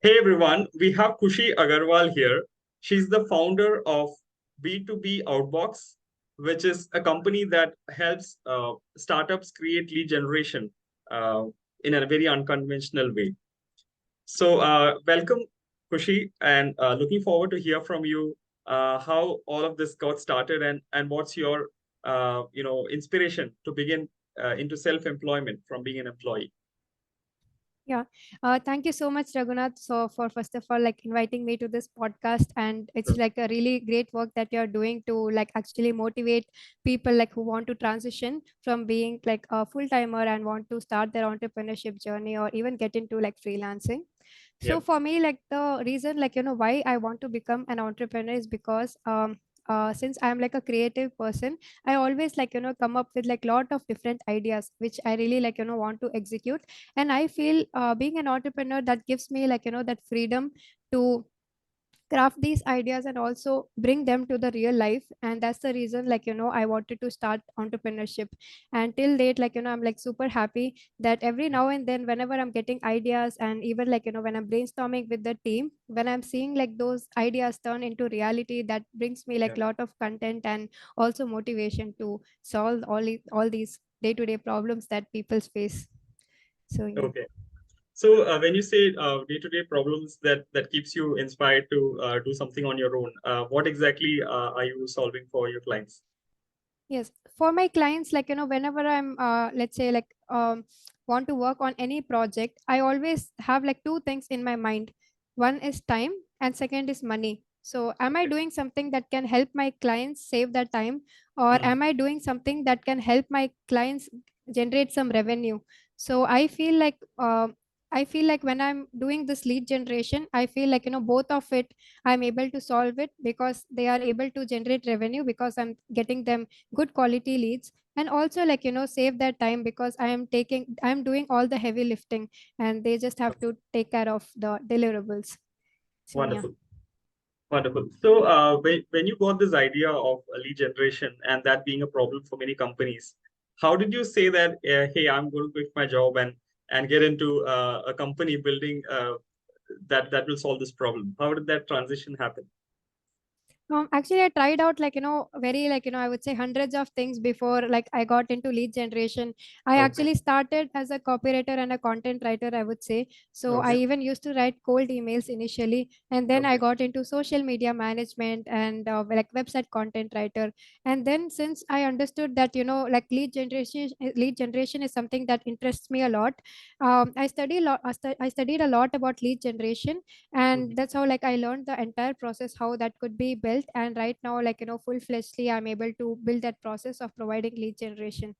Hey everyone, we have Khushi Agarwal here. She's the founder of B2B Outbox, which is a company that helps startups create lead generation uh, in a very unconventional way. So, welcome, Khushi, and looking forward to hear from you how all of this got started and what's your inspiration to begin into self-employment from being an employee. Yeah. Thank you so much, Raghunath. So for first of all, like inviting me to this podcast, and it's like a really great work that you're doing to like actually motivate people like who want to transition from being like a full timer and want to start their entrepreneurship journey or even get into like freelancing. Yeah. So for me, like the reason, like why I want to become an entrepreneur is because since I'm like a creative person, I always like come up with like lot of different ideas which I really like want to execute, and I feel being an entrepreneur that gives me like that freedom to craft these ideas and also bring them to the real life. And that's the reason like I wanted to start entrepreneurship. And till date, like I'm like super happy that every now and then whenever I'm getting ideas, and even like when I'm brainstorming with the team, when I'm seeing like those ideas turn into reality, that brings me like Yeah. lot of content and also motivation to solve all these day-to-day problems that people face. So yeah. Okay. So when you say day-to-day problems that keeps you inspired to do something on your own, what exactly are you solving for your clients? Yes, for my clients, like whenever I'm, let's say, like want to work on any project, I always have like two things in my mind. One is time, and second is money. So, am I Okay. doing something that can help my clients save their time, or Mhm. am I doing something that can help my clients generate some revenue? So, I feel like when I'm doing this lead generation, I feel like both of it I'm able to solve it because they are able to generate revenue because I'm getting them good quality leads, and also like save their time because I'm doing all the heavy lifting, and they just have to take care of the deliverables. So yeah. Wonderful. Wonderful. So when you got this idea of lead generation and that being a problem for many companies, how did you say that, hey, I'm going to quit my job and get into a company building that will solve this problem? How did that transition happen? Actually, I tried out like very like I would say hundreds of things before like I got into lead generation. I Okay. actually started as a copywriter and a content writer, I would say. So I Okay. even used to write cold emails initially, and then I Okay. got into social media management and like website content writer. And then since I understood that like lead generation is something that interests me a lot, I study a lot. I studied a lot about lead generation, and Mhm. that's how like I learned the entire process how that could be built. And right now, like full-fledgedly I'm able to build that process of providing lead generation.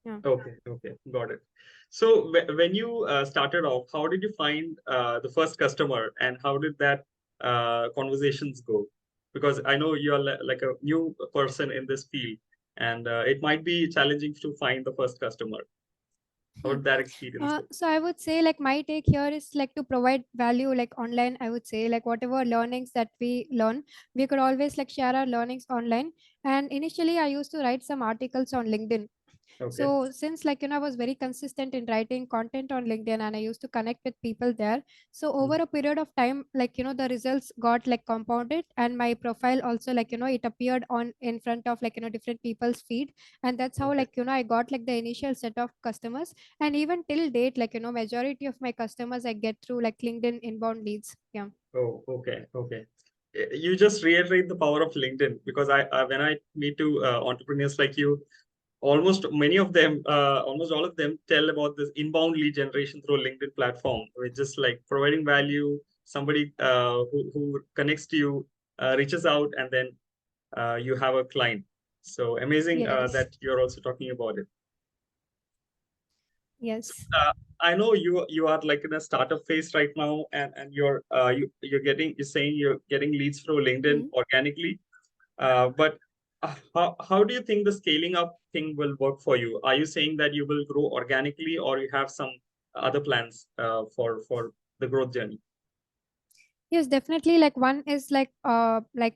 Yeah. Okay, okay, got it. So when you started off, how did you find the first customer, and how did that conversations go? Because I know you're like a new person in this field, and it might be challenging to find the first customer. How Hmm. did that experience go? So I would say like my take here is like to provide value like online. I would say like whatever learnings that we learn, we could always like share our learnings online. And initially I used to write some articles on LinkedIn. Okay. So since like I was very consistent in writing content on LinkedIn, and I used to connect with people there, so over Mhm. a period of time, like the results got like compounded, and my profile also like it appeared on in front of like different people's feed. And that's how Okay. like I got like the initial set of customers. And even till date, like majority of my customers I get through like LinkedIn inbound leads. Yeah. Oh, okay, okay. You just reiterate the power of LinkedIn because I when I meet to entrepreneurs like you, almost all of them tell about this inbound lead generation through LinkedIn platform, which is like providing value. Somebody who connects to you, reaches out, and then you have a client. So amazing Yes. that you're also talking about it. So, Yes. I know you are like in a startup phase right now, and you're saying you're getting leads through LinkedIn Hmm. organically. But how do you think the scaling up thing will work for you? Are you saying that you will grow organically, or you have some other plans for the growth journey? Yes, definitely. Like one is like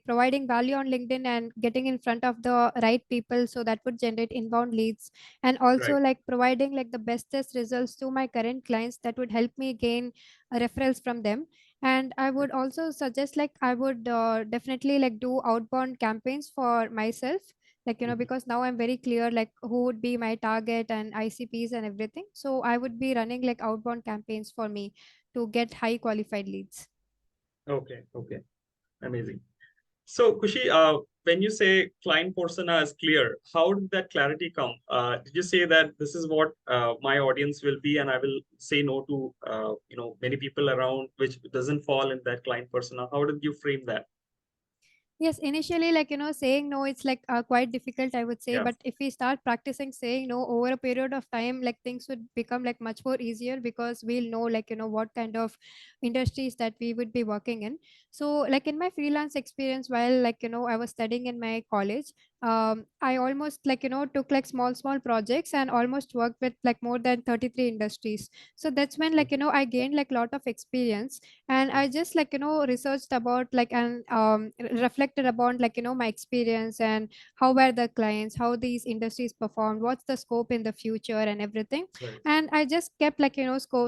providing value on LinkedIn and getting in front of the right people, so that would generate inbound leads, and also Right. like providing like the bestest results to my current clients that would help me gain referrals from them. And I would also suggest like I would definitely like do outbound campaigns for myself, like Mhm. because now I'm very clear like who would be my target and ICPs and everything. So I would be running like outbound campaigns for me to get high qualified leads. Okay, okay, amazing. So, Kushi, when you say client persona is clear, how did that clarity come? Did you say that this is what my audience will be, and I will say no to many people around, which doesn't fall in that client persona? How did you frame that? Yes, initially, like, saying no, it's like quite difficult, I would say. Yeah. But if we start practicing saying no over a period of time, like things would become like much more easier because we'll know, like, what kind of industries that we would be working in. So, like, in my freelance experience, while, like, I was studying in my college, I almost, like, took like small projects and almost worked with like more than 33 industries. So that's when, like, I gained like a lot of experience, and I just like researched about like and reflected about like my experience and how were the clients, how these industries performed, what's the scope in the future and everything. Right. And I just kept like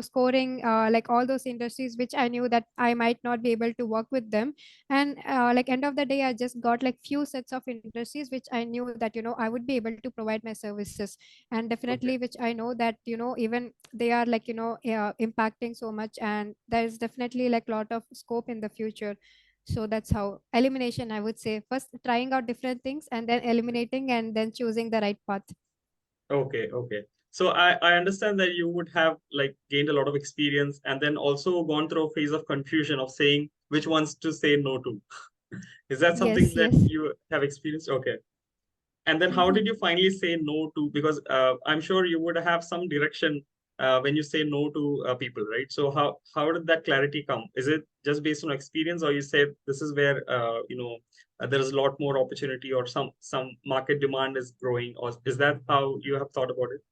scoring like all those industries which I knew that I might not be able to work with them. And like end of the day I just got like few sets of industries which I knew that I would be able to provide my services, and Okay. definitely which I know that even they are like impacting so much, and there is definitely like a lot of scope in the future. So that's how elimination, I would say, first trying out different things and then eliminating and then choosing the right path. Okay. Okay. So I understand that you would have like gained a lot of experience and then also gone through a phase of confusion of saying which ones to say no to. Is that something Yes, that yes. you have experienced? Okay. And then how Hmm. did you finally say no to? Because I'm sure you would have some direction when you say no to people, right? So how did that clarity come? Is it just based on experience, or you said this is where there is a lot more opportunity, or some market demand is growing, or is that how you have thought about it?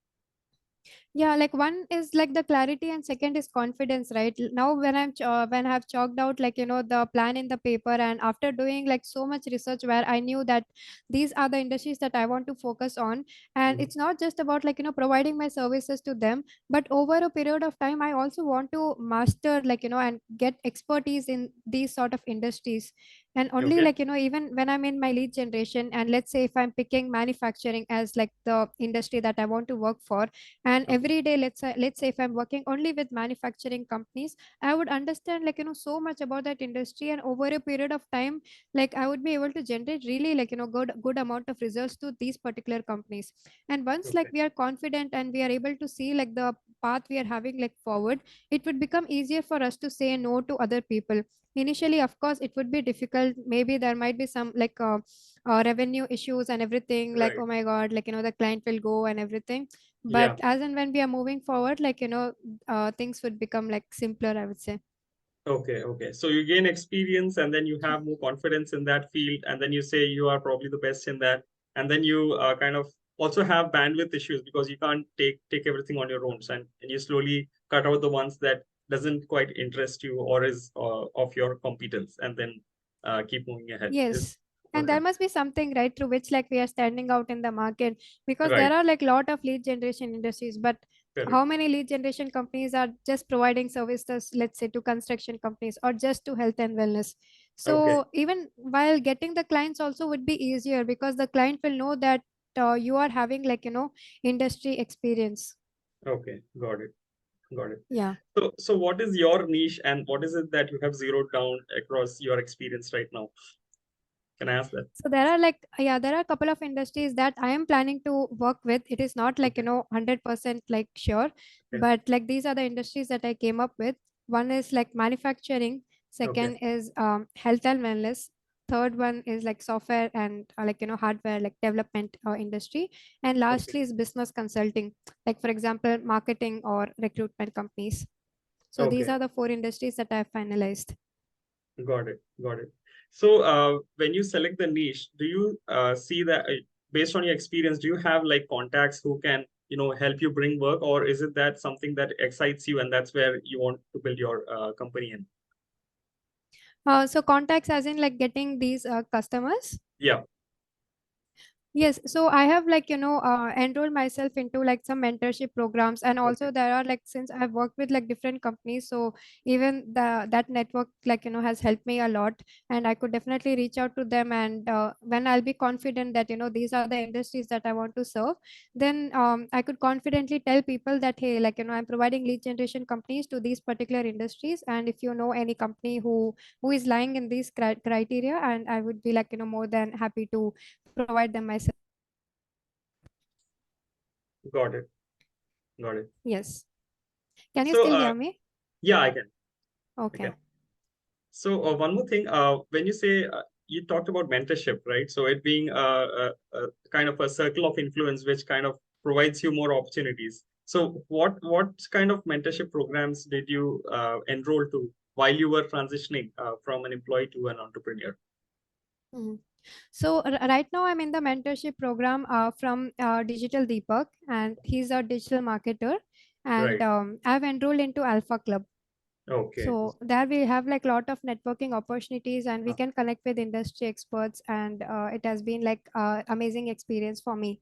Yeah, like one is like the clarity and second is confidence, right? Now when when I have chalked out like the plan in the paper, and after doing like so much research where I knew that these are the industries that I want to focus on, and Mhm. it's not just about like providing my services to them, but over a period of time I also want to master like and get expertise in these sort of industries. And only Okay. like even when I'm in my lead generation, and let's say if I'm picking manufacturing as like the industry that I want to work for, and Okay. every day let's say if I'm working only with manufacturing companies, I would understand like so much about that industry, and over a period of time like I would be able to generate really like good amount of results to these particular companies. And once like Okay. we are confident and we are able to see like the path we are having like forward, it would become easier for us to say no to other people. Initially of course it would be difficult, maybe there might be some like revenue issues and everything, like Right. oh my god, like the client will go and everything. But Yeah. as and when we are moving forward, like things would become like simpler, I would say. Okay, okay. So you gain experience and then you have more confidence in that field, and then you say you are probably the best in that, and then you kind of also have bandwidth issues because you can't take everything on your own, and you slowly cut out the ones that doesn't quite interest you or is of your competence, and then keep moving ahead. Is Yes. And okay, there must be something right through which like we are standing out in the market, because there right, are like lot of lead generation industries, but correct. how many lead generation companies are just providing services, let's say to construction companies or just to health and wellness? Okay, So even while getting the clients also would be easier because the client will know that you are having like industry experience. okay, got it, got it. Yeah. So what is your niche and what is it that you have zeroed down across your experience right now? Can I ask that? So there are like, yeah, there are a couple of industries that I am planning to work with. It is not like, Okay, 100% like sure, okay, but like these are the industries that I came up with. One is like manufacturing. okay, Second is health and wellness. Third one is like software and like, hardware, like development industry. And okay, lastly is business consulting, like for example, marketing or recruitment companies. So these okay. are the four industries that I've finalized. Got it. Got it. So, when you select the niche, do you see that based on your experience, do you have like contacts who can, help you bring work, or is it that something that excites you and that's where you want to build your company in? So contacts as in like getting these customers. Yeah. Yes, so I have like enrolled myself into like some mentorship programs, and Okay. also there are like, since I've worked with like different companies, so even the that network like has helped me a lot, and I could definitely reach out to them, and when I'll be confident that these are the industries that I want to serve, then I could confidently tell people that, hey, like I'm providing lead generation companies to these particular industries, and if you know any company who is lying in these criteria, and I would be like more than happy to provide them my. Got it. Got it. Yes. Can you So, still hear me? yeah, I can. I Okay. can. So one more thing, when you say you talked about mentorship, right? So it being a kind of a circle of influence, which kind of provides you more opportunities. So what kind of mentorship programs did you enroll to while you were transitioning from an employee to an entrepreneur? Mhm. So right now I'm in the mentorship program from Digital Deepak, and he's a digital marketer, and Right. I've enrolled into Alpha Club. Okay. So there we have like lot of networking opportunities, and we Uh, can connect with industry experts, and it has been like amazing experience for me.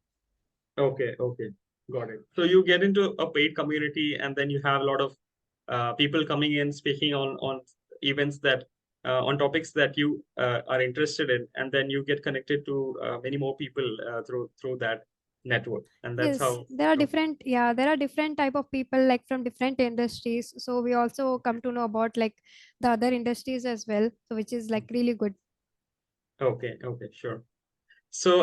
Okay, okay, got it. So you get into a paid community, and then you have a lot of people coming in, speaking on events that on topics that you are interested in, and then you get connected to many more people through that network, and that's Yes, how. there are Okay, different, yeah, there are different type of people like from different industries. So we also come to know about like the other industries as well, so which is like really good. okay, okay, sure. So,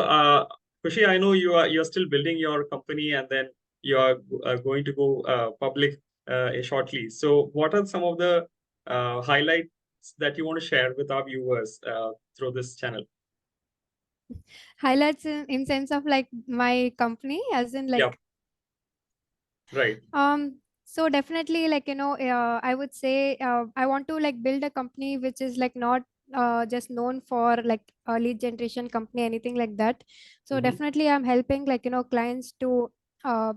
Khushi, I know you're still building your company, and then you are going to go public shortly. So, what are some of the highlights that you want to share with our viewers through this channel? Highlights in sense of like my company, as in Yeah, like right. so definitely like I would say I want to like build a company which is like not just known for like a lead generation company, anything like that. So Mm-hmm. definitely I'm helping like clients to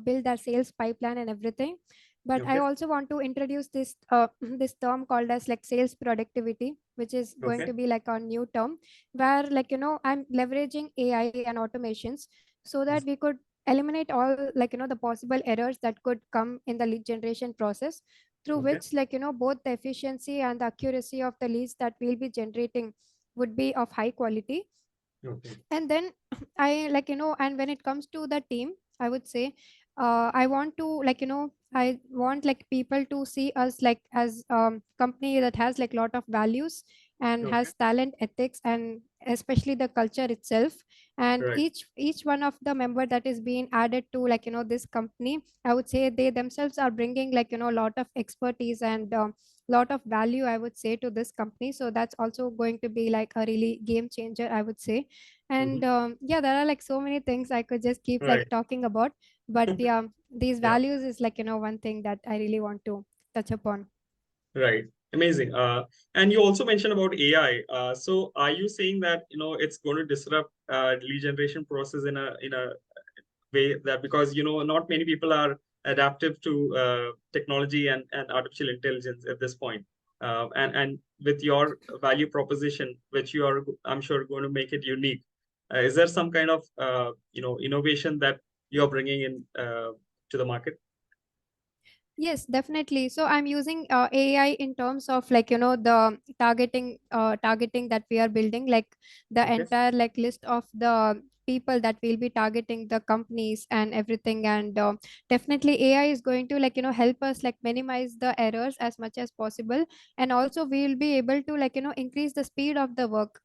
build their sales pipeline and everything. But I Okay, also want to introduce this this term called as like sales productivity, which is going okay, to be like a new term, where like I'm leveraging AI and automations so that we could eliminate all like the possible errors that could come in the lead generation process, through okay, which like both the efficiency and the accuracy of the leads that we'll be generating would be of high quality. okay, And then I like and when it comes to the team, I would say I want to like I want like people to see us like as company that has like lot of values and okay, has talent, ethics, and especially the culture itself. And right. each one of the member that is being added to like this company, I would say they themselves are bringing like a lot of expertise and lot of value, I would say, to this company. So that's also going to be like a really game changer, I would say. Mm-hmm. And yeah, there are like so many things I could just keep like Right. talking about, but yeah, these Yeah. values is like one thing that I really want to touch upon. Right. Amazing. And you also mentioned about AI. So are you saying that, it's going to disrupt lead generation process in a way that, because not many people are adaptive to technology and artificial intelligence at this point, and with your value proposition, which you are, I'm sure, going to make it unique, is there some kind of innovation that you're bringing in to the market? Yes, definitely. So I'm using AI in terms of like the targeting that we are building, like the Okay. entire like list of the people that we'll be targeting, the companies and everything. And definitely AI is going to like help us like minimize the errors as much as possible, and also we'll be able to like increase the speed of the work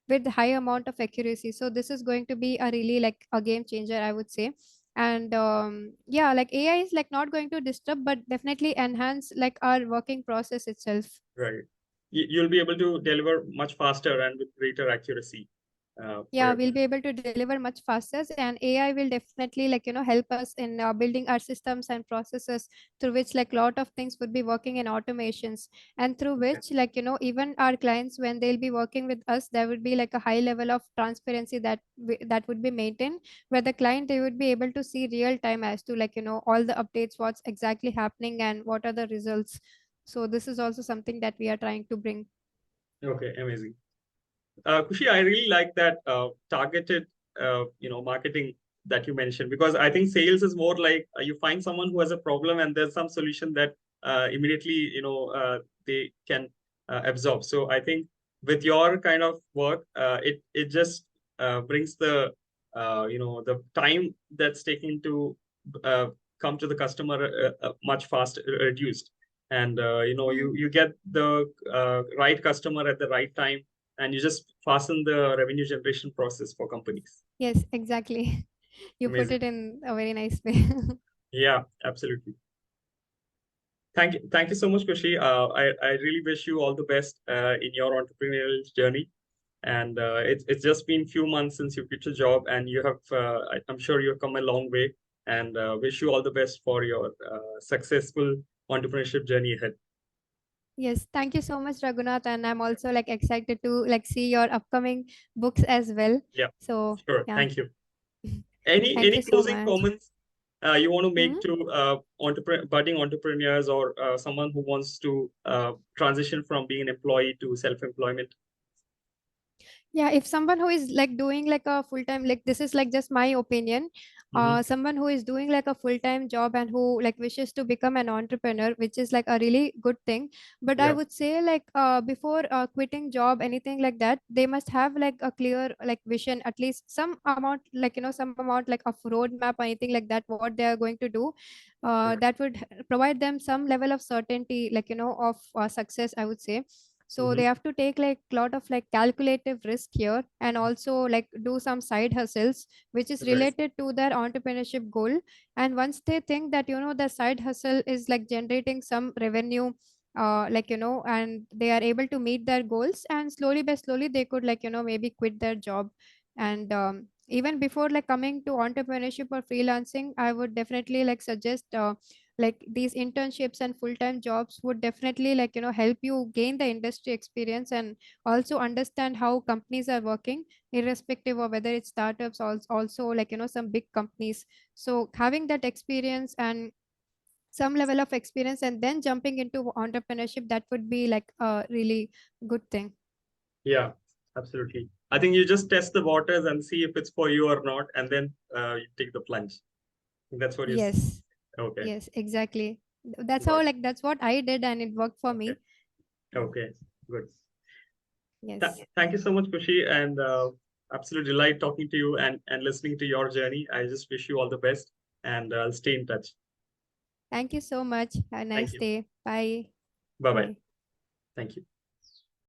with high amount of accuracy. So this is going to be a really like a game changer, I would say. And yeah, like AI is like not going to disturb, but definitely enhance like our working process itself. Right. You'll be able to deliver much faster and with greater accuracy for Yeah, your we'll be clients. able to deliver much faster, and AI will definitely like help us in building our systems and processes, through which like lot of things would be working in automations, and through Okay. which like even our clients, when they'll be working with us, there would be like a high level of transparency that that would be maintained, where the client they would be able to see real time as to like all the updates, what's exactly happening and what are the results. So this is also something that we are trying to bring. Okay, amazing. Khushi, I really like that targeted, marketing that you mentioned, because I think sales is more like you find someone who has a problem and there's some solution that immediately, they can absorb. So I think with your kind of work, it just brings the time that's taken to uh, come to the customer much faster reduced, and Hmm. you get the right customer at the right time, and you just fasten the revenue generation process for companies. Yes, exactly. You put Amazing. it in a very nice way. Yeah, absolutely. Thank you so much, Kushi. I really wish you all the best in your entrepreneurial journey. And it's just been few months since you quit your job, and you have I'm sure you've come a long way. And wish you all the best for your successful entrepreneurship journey ahead. Yes, thank you so much, Raghunath, and I'm also like excited to like see your upcoming books as well. Yeah, So sure. yeah, Thank you. Any thank you any so closing much. comments you want to Mhm. make to budding entrepreneurs, or someone who wants to transition from being an employee to self-employment? Yeah, if someone who is like doing like a full time, like this is like just my opinion, Hmm. someone who is doing like a full time job and who like wishes to become an entrepreneur, which is like a really good thing. But I Yeah, would say like before quitting job, anything like that, they must have like a clear like vision, at least some amount, like some amount like of roadmap or anything like that, what they are going to do. yeah. That would provide them some level of certainty, like of success, I would say. So they Hmm. have to take like lot of like calculative risk here, and also like do some side hustles which is Right. related to their entrepreneurship goal. And once they think that the side hustle is like generating some revenue, and they are able to meet their goals, and slowly by slowly they could like maybe quit their job. And even before like coming to entrepreneurship or freelancing, I would definitely like suggest like these internships and full-time jobs would definitely like help you gain the industry experience, and also understand how companies are working, irrespective of whether it's startups or also like some big companies. So having that experience and some level of experience and then jumping into entrepreneurship, that would be like a really good thing. Yeah, absolutely. I think you just test the waters and see if it's for you or not, and then you take the plunge. That's what you. Yes, Okay, yes, exactly. That's got how it. like that's what I did and it worked for Okay, me. okay, good. Yes. Thank you so much, Kushi, and absolute delight talking to you and listening to your journey. I just wish you all the best, and I'll stay in touch. Thank you so much. Have a Thank nice you. day. Bye. Bye bye. Bye. Thank you.